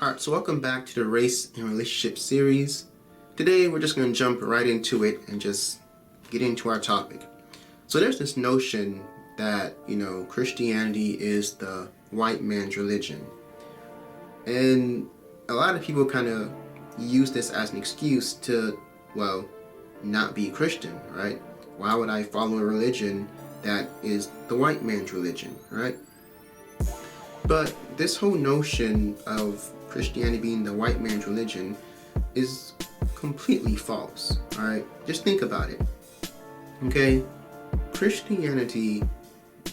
Alright, so welcome back to the Race and Relationship series. Today we're just going to jump right into it and just get into our topic. So there's this notion that, Christianity is the white man's religion. And a lot of people kind of use this as an excuse to, not be Christian, right? Why would I follow a religion that is the white man's religion, right? But this whole notion of Christianity being the white man's religion is completely false, alright? Just think about it, okay? Christianity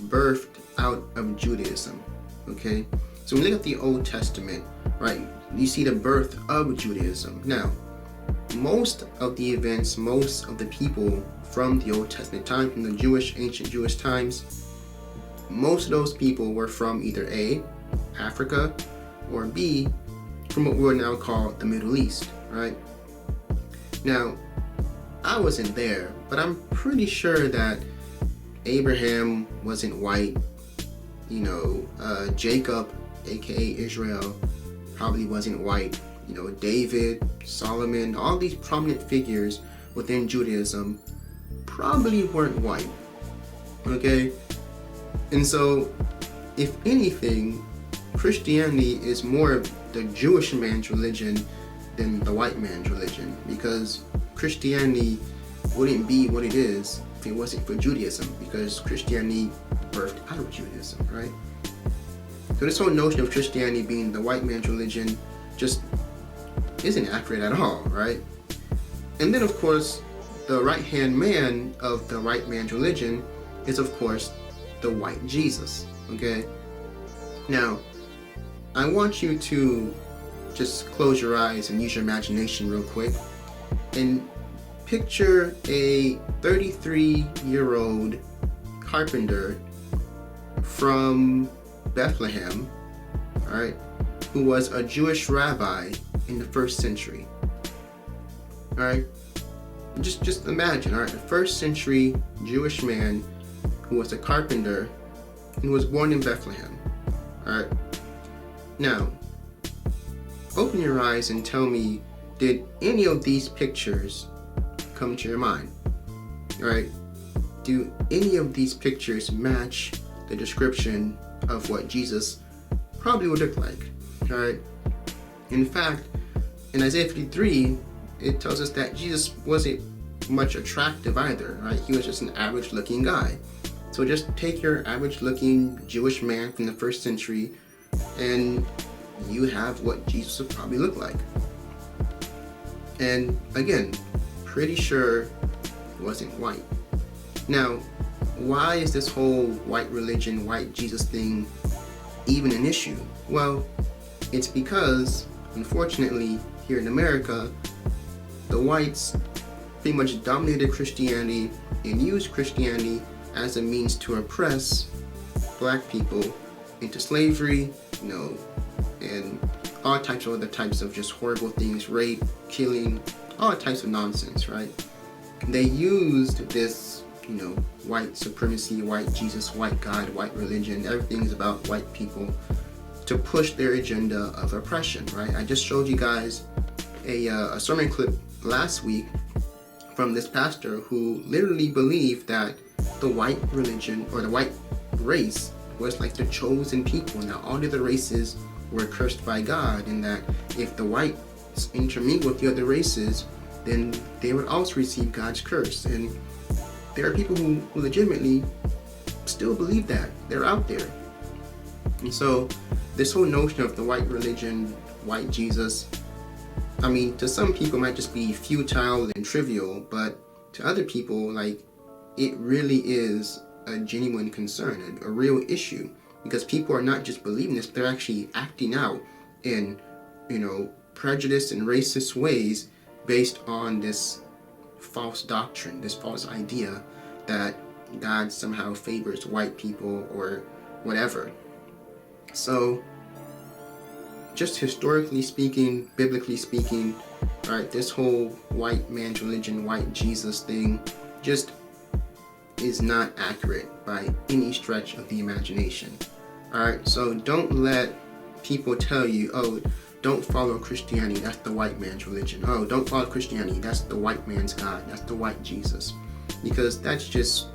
birthed out of Judaism, okay? So when you look at the Old Testament, right, you see the birth of Judaism. Now, most of the events, most of the people from the Old Testament time, from the ancient Jewish times, most of those people were from either A, Africa, or B, from what we would now call the Middle East, right? Now, I wasn't there, but I'm pretty sure that Abraham wasn't white. Jacob, aka Israel, probably wasn't white. David, Solomon, all these prominent figures within Judaism probably weren't white, okay? And so, if anything, Christianity is more of the Jewish man's religion than the white man's religion, because Christianity wouldn't be what it is if it wasn't for Judaism, because Christianity birthed out of Judaism, right? So this whole notion of Christianity being the white man's religion just isn't accurate at all, right? And then, of course, the right-hand man of the white man's religion is, of course, the white Jesus, okay? Now, I want you to just close your eyes and use your imagination real quick and picture a 33-year-old carpenter from Bethlehem, all right, who was a Jewish rabbi in the first century. All right, just imagine, all right, a first century Jewish man who was a carpenter and who was born in Bethlehem. All right. Now, open your eyes and tell me, did any of these pictures come to your mind? All right. Do any of these pictures match the description of what Jesus probably would look like? All right. In fact, in Isaiah 53, it tells us that Jesus wasn't much attractive either, right? He was just an average-looking guy. So just take your average-looking Jewish man from the first century, and you have what Jesus would probably look like. And again, pretty sure he wasn't white. Now, why is this whole white religion, white Jesus thing even an issue? Well, it's because, unfortunately, here in America, the whites pretty much dominated Christianity and used Christianity as a means to oppress black people into slavery, and all types of other types of just horrible things, rape, killing, all types of nonsense, right? They used this, white supremacy, white Jesus, white God, white religion, everything is about white people, to push their agenda of oppression, right? I just showed you guys a sermon clip last week from this pastor who literally believed that the white religion or the white race was like the chosen people, and that all the other races were cursed by God, and that if the whites intermingle with the other races, then they would also receive God's curse. And there are people who legitimately still believe that. They're out there. And so this whole notion of the white religion, white Jesus, to some people it might just be futile and trivial, but to other people, it really is a genuine concern, a real issue, because people are not just believing this, they're actually acting out in, prejudice and racist ways based on this false doctrine, this false idea that God somehow favors white people or whatever. So, just historically speaking, biblically speaking, right, this whole white man's religion, white Jesus thing, just is not accurate by any stretch of the imagination. Alright, so don't let people tell you, oh, don't follow Christianity, that's the white man's religion. Oh, don't follow Christianity, that's the white man's God, that's the white Jesus. Because that's just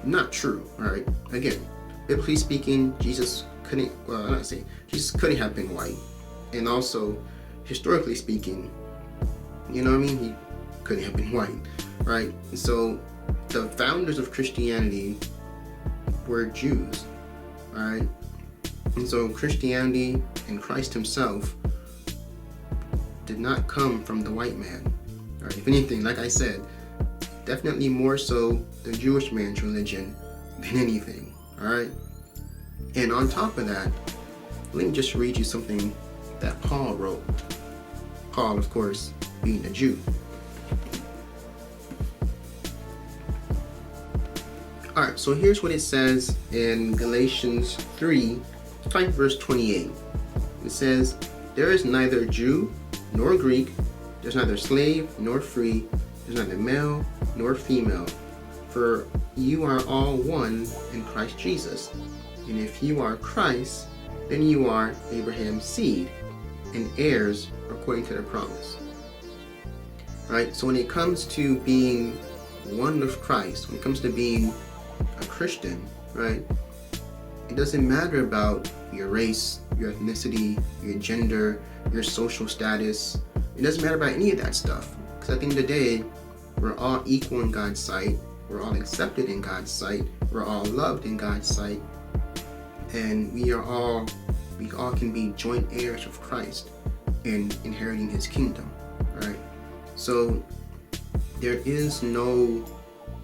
not true, alright? Again, biblically speaking, Jesus couldn't have been white. And also, historically speaking, you know what I mean? He couldn't have been white, right? And so, the founders of Christianity were Jews, alright? And so, Christianity and Christ himself did not come from the white man. Alright, if anything, like I said, definitely more so the Jewish man's religion than anything, alright? And on top of that, let me just read you something that Paul wrote. Paul, of course, being a Jew. Alright, so here's what it says in Galatians 3, verse 28. It says, "There is neither Jew nor Greek, there's neither slave nor free, there's neither male nor female, for you are all one in Christ Jesus. And if you are Christ, then you are Abraham's seed and heirs according to the promise." Right? So when it comes to being one with Christ, when it comes to being a Christian, right, it doesn't matter about your race, your ethnicity, your gender, your social status. It doesn't matter about any of that stuff. Because at the end of the day, we're all equal in God's sight. We're all accepted in God's sight. We're all loved in God's sight. And we all can be joint heirs of Christ in inheriting his kingdom, right? So there is no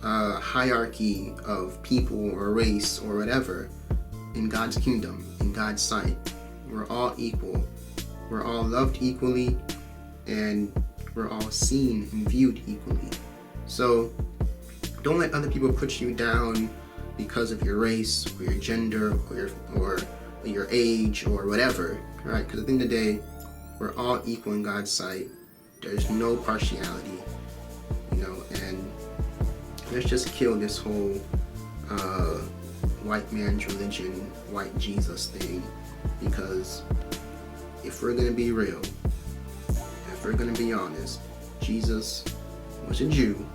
hierarchy of people or race or whatever in God's kingdom, in God's sight. We're all equal. We're all loved equally, and we're all seen and viewed equally. So don't let other people put you down because of your race or your gender or your age or whatever, right? Because at the end of the day, we're all equal in God's sight. There's no partiality, and let's just kill this whole white man's religion, white Jesus thing, because if we're going to be real, if we're going to be honest, Jesus was a Jew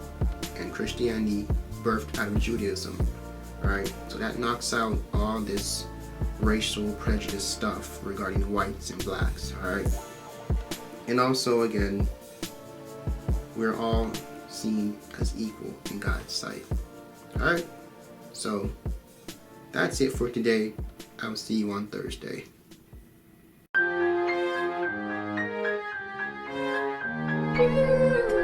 and Christianity birthed out of Judaism, right? So that knocks out all this racial prejudice stuff regarding whites and blacks, alright? And also, again, we're all seen as equal in God's sight. Alright? So, that's it for today. I'll see you on Thursday. Thank you.